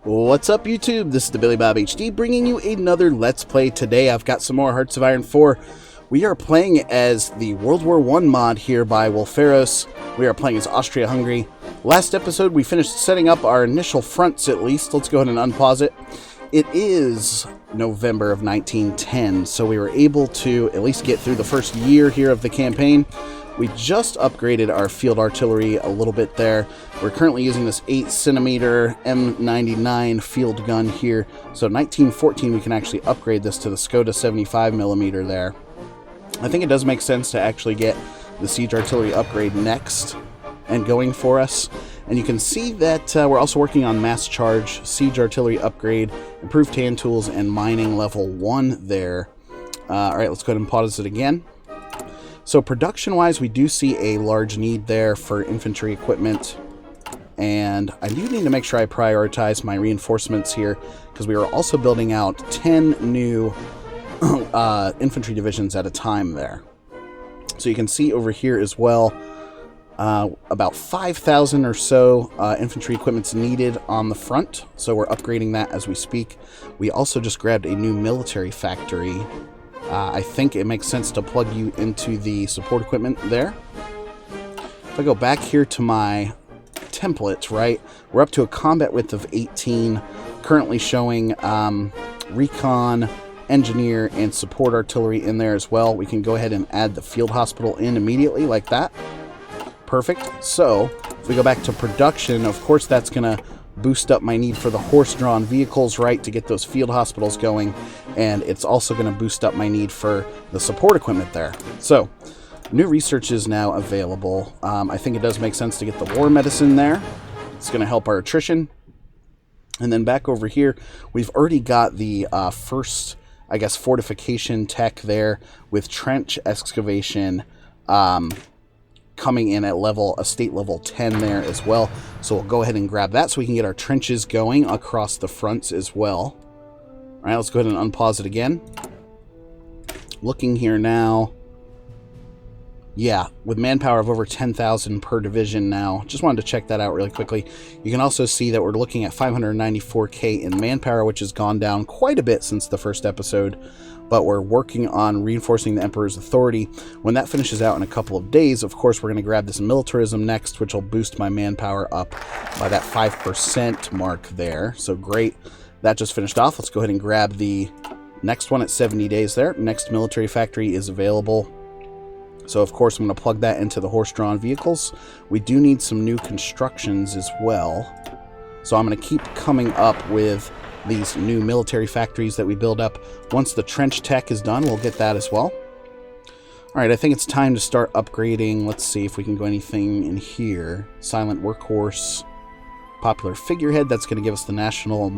What's up, YouTube? This is the Billy Bob HD bringing you another Let's Play. Today I've got some more Hearts of Iron 4. We are playing as the World War I mod here by Wolferos. We are playing as Austria Hungary. Last episode we finished setting up our initial fronts at least. Let's go ahead and unpause it. It is November of 1910, so we were able to at least get through the first year here of the campaign. We just upgraded our field artillery a little bit there. We're currently using this 8cm M99 field gun here. So 1914 we can actually upgrade this to the Skoda 75mm there. I think it does make sense to actually get the siege artillery upgrade next and going for us. And you can see that we're also working on mass charge, siege artillery upgrade, improved hand tools, and mining level 1 there. Alright, let's go ahead and pause it again. So production-wise, we do see a large need there for infantry equipment. And I do need to make sure I prioritize my reinforcements here, because we are also building out 10 new infantry divisions at a time there. So you can see over here as well, about 5,000 or so infantry equipment's needed on the front. So we're upgrading that as we speak. We also just grabbed a new military factory. I think it makes sense to plug you into the support equipment there. If I go back here to my template, right, we're up to a combat width of 18, currently showing recon, engineer, and support artillery in there as well. We can go ahead and add the field hospital in immediately like that. Perfect. So if we go back to production, of course that's going to boost up my need for the horse-drawn vehicles, right, to get those field hospitals going, and it's also going to boost up my need for the support equipment there. So, new research is now available. I think it does make sense to get the war medicine there. It's going to help our attrition. And then back over here, we've already got the first, I guess, fortification tech there with trench excavation, coming in at state level 10 there as well. So we'll go ahead and grab that so we can get our trenches going across the fronts as well. All right, let's go ahead and unpause it again. Looking here now. Yeah, with manpower of over 10,000 per division now. Just wanted to check that out really quickly. You can also see that we're looking at 594k in manpower, which has gone down quite a bit since the first episode. But we're working on reinforcing the Emperor's authority. When that finishes out in a couple of days, of course, we're going to grab this militarism next, which will boost my manpower up by that 5% mark there. So great. That just finished off. Let's go ahead and grab the next one at 70 days there. Next military factory is available. So, of course, I'm going to plug that into the horse-drawn vehicles. We do need some new constructions as well. So I'm going to keep coming up with these new military factories that we build up. Once the trench tech is done, we'll get that as well. Alright, I think it's time to start upgrading. Let's see if we can go anything in here. Silent workhorse. Popular figurehead. That's going to give us the national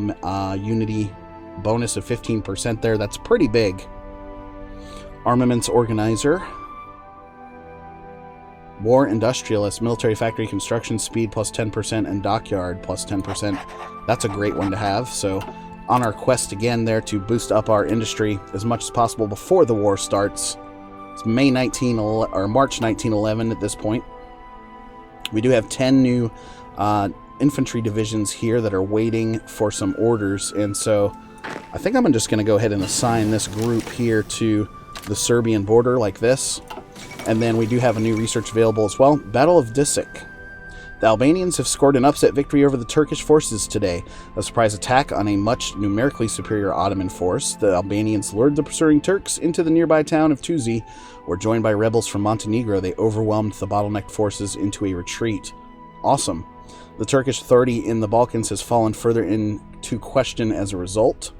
unity bonus of 15% there. That's pretty big. Armaments organizer. War industrialist. Military factory construction speed plus 10% and dockyard plus 10%. That's a great one to have. So on our quest again there to boost up our industry as much as possible before the war starts. It's March 1911 at this point. We do have 10 new infantry divisions here that are waiting for some orders, and so I think I'm just going to go ahead and assign this group here to the Serbian border like this. And then we do have a new research available as well. Battle of Disik. The Albanians have scored an upset victory over the Turkish forces today. A surprise attack on a much numerically superior Ottoman force. The Albanians lured the pursuing Turks into the nearby town of Tuzi, where joined by rebels from Montenegro, they overwhelmed the bottlenecked forces into a retreat. Awesome. The Turkish authority in the Balkans has fallen further into question as a result.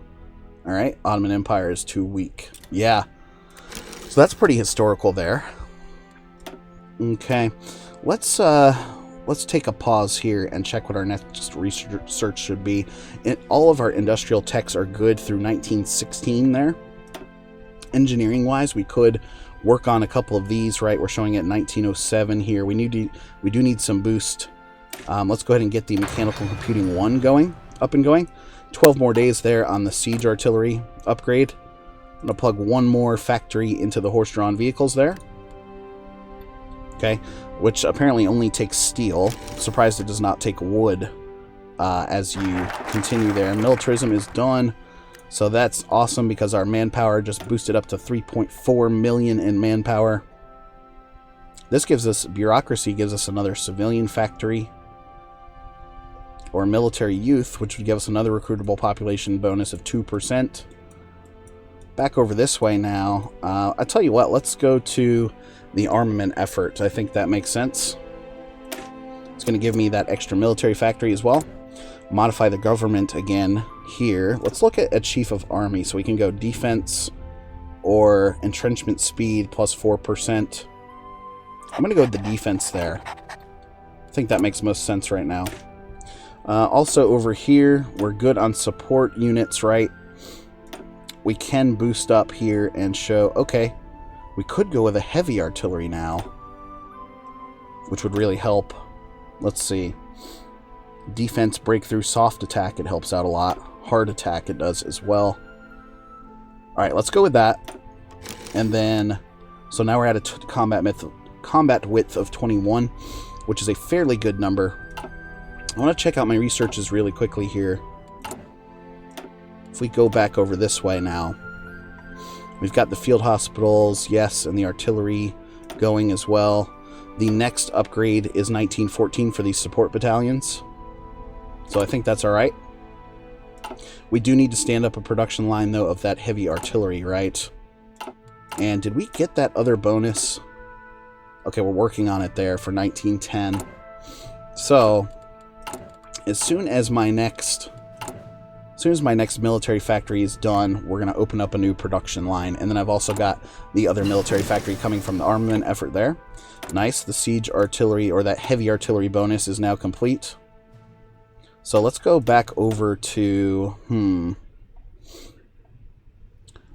Alright, Ottoman Empire is too weak. Yeah. So that's pretty historical there. Okay, let's take a pause here and check what our next research should be. All of our industrial techs are good through 1916 there. Engineering wise, we could work on a couple of these, right? We're showing at 1907 here. We do need some boost. Let's go ahead and get the mechanical computing 1 up and going. 12 more days there on the siege artillery upgrade. I'm going to plug one more factory into the horse-drawn vehicles there. Okay, which apparently only takes steel. Surprised it does not take wood. as you continue there. Militarism is done, so that's awesome because our manpower just boosted up to 3.4 million in manpower. This gives us, bureaucracy gives us another civilian factory, or military youth, which would give us another recruitable population bonus of 2%. Back over this way now. I tell you what, let's go to the armament effort. I think that makes sense. It's going to give me that extra military factory as well. Modify the government again here. Let's look at a chief of army. So we can go defense or entrenchment speed plus 4%. I'm going to go with the defense there. I think that makes most sense right now. Also over here, we're good on support units, right? We can boost up here and show, okay, we could go with a heavy artillery now, which would really help. Let's see. Defense, breakthrough, soft attack, it helps out a lot. Hard attack, it does as well. Alright, let's go with that. And then, so now we're at a combat width of 21, which is a fairly good number. I want to check out my researches really quickly here. If we go back over this way now, we've got the field hospitals, yes, and the artillery going as well. The next upgrade is 1914 for these support battalions. So I think that's alright. We do need to stand up a production line, though, of that heavy artillery, right? And did we get that other bonus? Okay, we're working on it there for 1910. So, as soon as my next military factory is done, we're going to open up a new production line. And then I've also got the other military factory coming from the armament effort there. Nice. The siege artillery, or that heavy artillery bonus, is now complete. So let's go back over to...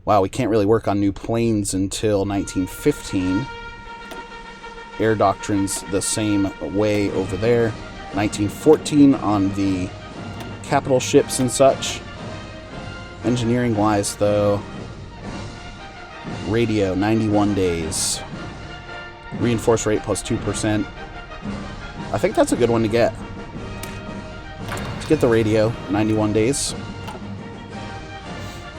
Wow, we can't really work on new planes until 1915. Air doctrines the same way over there. 1914 on the capital ships and such. Engineering wise, though, radio 91 days. Reinforce rate plus 2%. I think that's a good one to get. Let's get the radio 91 days.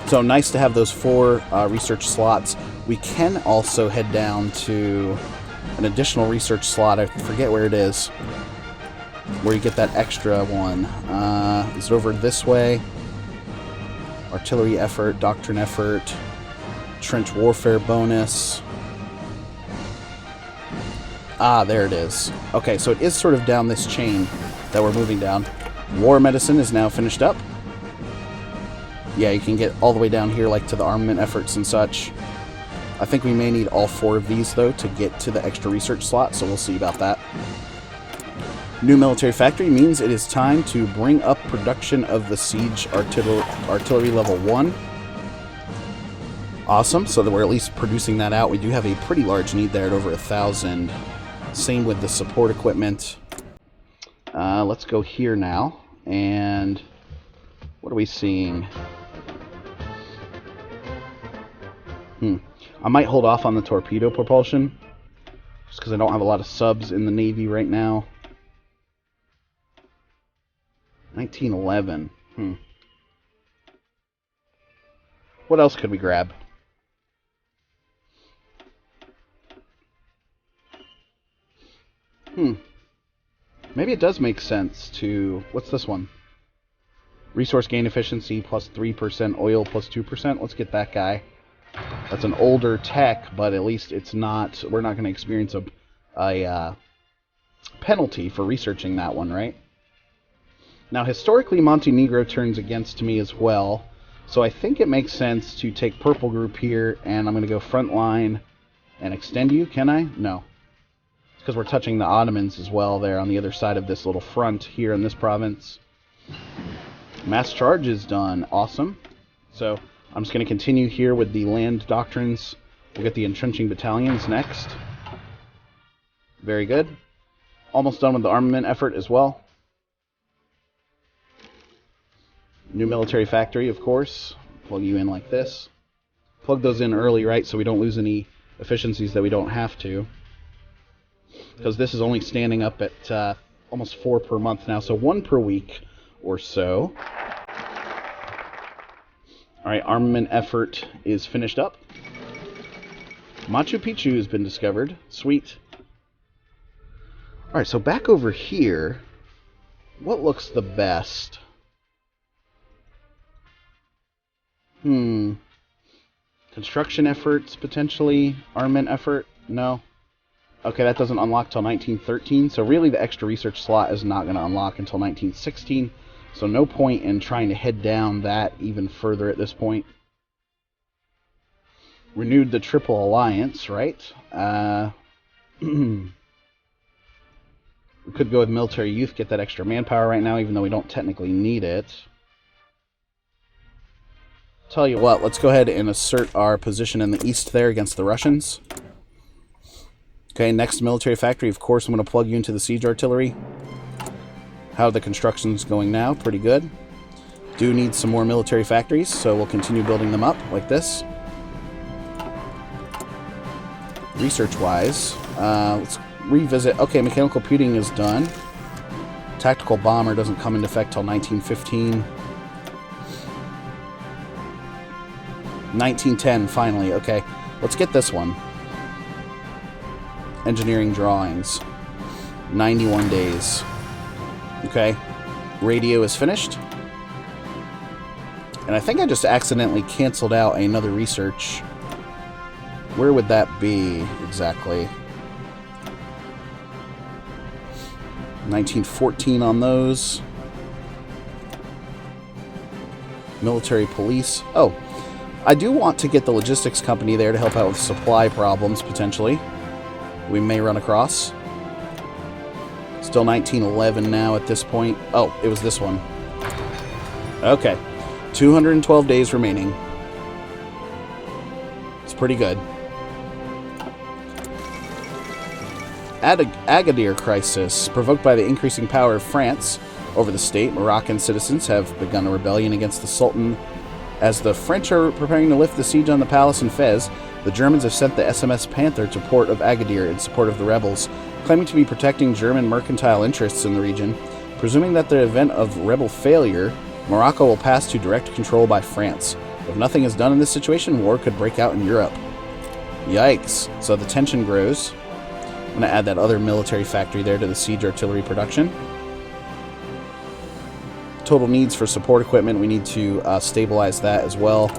So nice to have those 4 research slots. We can also head down to an additional research slot. I forget where it is, where you get that extra one. Is it over this way? Artillery effort, doctrine effort, trench warfare bonus. Ah, there it is. Okay, so it is sort of down this chain that we're moving down. War medicine is now finished up. Yeah, you can get all the way down here, like to the armament efforts and such. I think we may need all 4 of these, though, to get to the extra research slot, so we'll see about that. New military factory means it is time to bring up production of the siege artillery level 1. Awesome, so that we're at least producing that out. We do have a pretty large need there at over 1,000. Same with the support equipment. Let's go here now, and what are we seeing? I might hold off on the torpedo propulsion, just because I don't have a lot of subs in the Navy right now. 1911. What else could we grab? Maybe it does make sense to... What's this one? Resource gain efficiency plus 3%, oil plus 2%. Let's get that guy. That's an older tech, but at least it's not... We're not going to experience a penalty for researching that one, right? Now, historically, Montenegro turns against me as well, so I think it makes sense to take Purple Group here, and I'm going to go front line and extend you. Can I? No. It's because we're touching the Ottomans as well there on the other side of this little front here in this province. Mass charge is done. Awesome. So I'm just going to continue here with the land doctrines. We'll get the entrenching battalions next. Very good. Almost done with the armament effort as well. New military factory, of course. Plug you in like this. Plug those in early, right, so we don't lose any efficiencies that we don't have to. Because this is only standing up at almost 4 per month now, so 1 per week. or so. Alright, armament effort is finished up. Machu Picchu has been discovered. Sweet. Alright, so back over here, what looks the best? Construction efforts, potentially. Armament effort? No. Okay, that doesn't unlock till 1913, so really the extra research slot is not going to unlock until 1916, so no point in trying to head down that even further at this point. Renewed the Triple Alliance, right? We could go with military youth, get that extra manpower right now, even though we don't technically need it. Tell you what, let's go ahead and assert our position in the east there against the Russians. Okay, next military factory, of course, I'm going to plug you into the siege artillery. How are the constructions going now? Pretty good. Do need some more military factories, so we'll continue building them up like this. Research-wise, let's revisit. Okay, mechanical computing is done. Tactical bomber doesn't come into effect till 1915. 1910, finally. Okay, let's get this one. Engineering drawings. 91 days. Okay. Radio is finished. And I think I just accidentally canceled out another research. Where would that be exactly? 1914 on those. Military police. Oh, I do want to get the logistics company there to help out with supply problems, potentially. We may run across. Still 1911 now at this point. Oh, it was this one. Okay. 212 days remaining. It's pretty good. Agadir crisis. Provoked by the increasing power of France over the state, Moroccan citizens have begun a rebellion against the Sultan. As the French are preparing to lift the siege on the palace in Fez, the Germans have sent the SMS Panther to port of Agadir in support of the rebels, claiming to be protecting German mercantile interests in the region. Presuming that the event of rebel failure, Morocco will pass to direct control by France. If nothing is done in this situation, war could break out in Europe. Yikes. So the tension grows. I'm going to add that other military factory there to the siege artillery production. Total needs for support equipment, we need to stabilize that as well.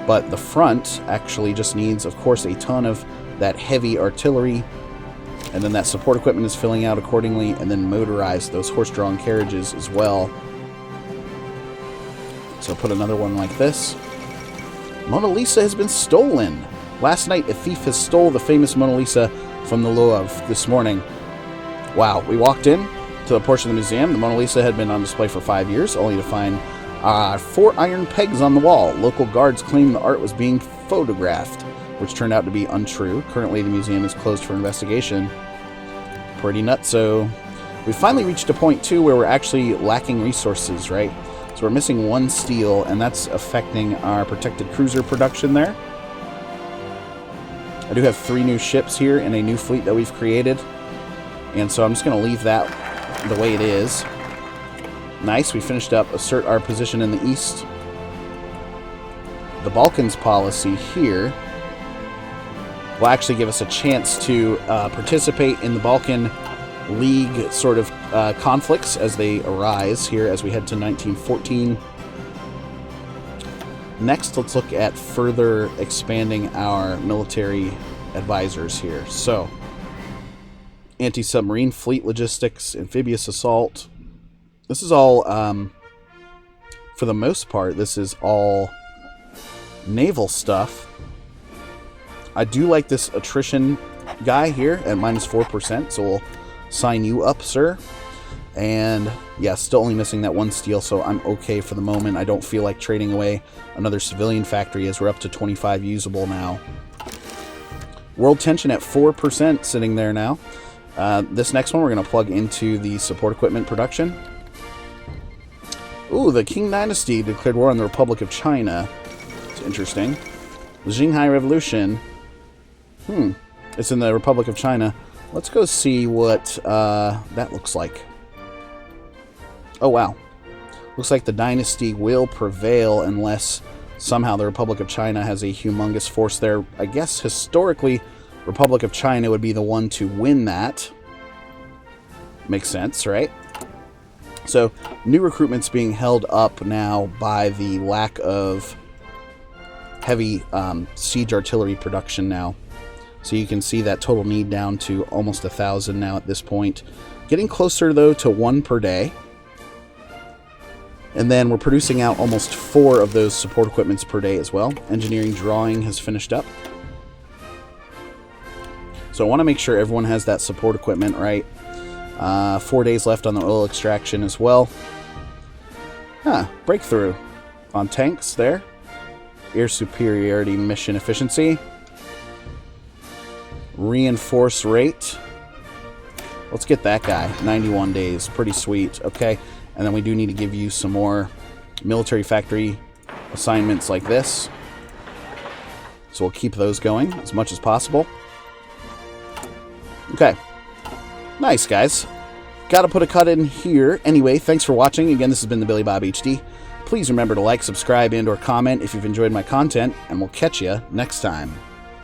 But the front actually just needs, of course, a ton of that heavy artillery. And then that support equipment is filling out accordingly. And then motorize those horse-drawn carriages as well. So put another one like this. Mona Lisa has been stolen. Last night, a thief has stole the famous Mona Lisa from the Louvre this morning. Wow, we walked in to a portion of the museum. The Mona Lisa had been on display for 5 years, only to find 4 iron pegs on the wall. Local guards claimed the art was being photographed, which turned out to be untrue. Currently, the museum is closed for investigation. Pretty nutso. We finally reached a point, too, where we're actually lacking resources, right? So we're missing 1 steel, and that's affecting our protected cruiser production there. I do have 3 new ships here and a new fleet that we've created. And so I'm just going to leave that the way it is. Nice, we finished up assert our position in the east. The Balkans policy here will actually give us a chance to participate in the Balkan League sort of conflicts as they arise here as we head to 1914. Next, let's look at further expanding our military advisors here. So, anti-submarine fleet logistics, amphibious assault. This is all, for the most part, this is all naval stuff. I do like this attrition guy here at -4%, so we'll sign you up, sir. And yeah, still only missing that 1 steel, so I'm okay for the moment. I don't feel like trading away another civilian factory as we're up to 25 usable now. World tension at 4% sitting there now. This next one we're going to plug into the support equipment production. Ooh, the Qing Dynasty declared war on the Republic of China. It's interesting. The Xinhai Revolution. It's in the Republic of China. Let's go see what that looks like. Oh, wow. Looks like the dynasty will prevail unless somehow the Republic of China has a humongous force there. I guess historically, Republic of China would be the one to win that. Makes sense, right? So, new recruitment's being held up now by the lack of heavy siege artillery production now. So you can see that total need down to almost 1,000 now at this point. Getting closer, though, to 1 per day. And then we're producing out almost 4 of those support equipments per day as well. Engineering drawing has finished up. So I want to make sure everyone has that support equipment, right? 4 days left on the oil extraction as well. Breakthrough on tanks there. Air superiority mission efficiency. Reinforce rate. Let's get that guy. 91 days. Pretty sweet. Okay. And then we do need to give you some more military factory assignments like this. So we'll keep those going as much as possible. Okay. Nice, guys. Got to put a cut in here. Anyway, thanks for watching. Again, this has been the Billy Bob HD. Please remember to like, subscribe, and or comment if you've enjoyed my content, and we'll catch you next time.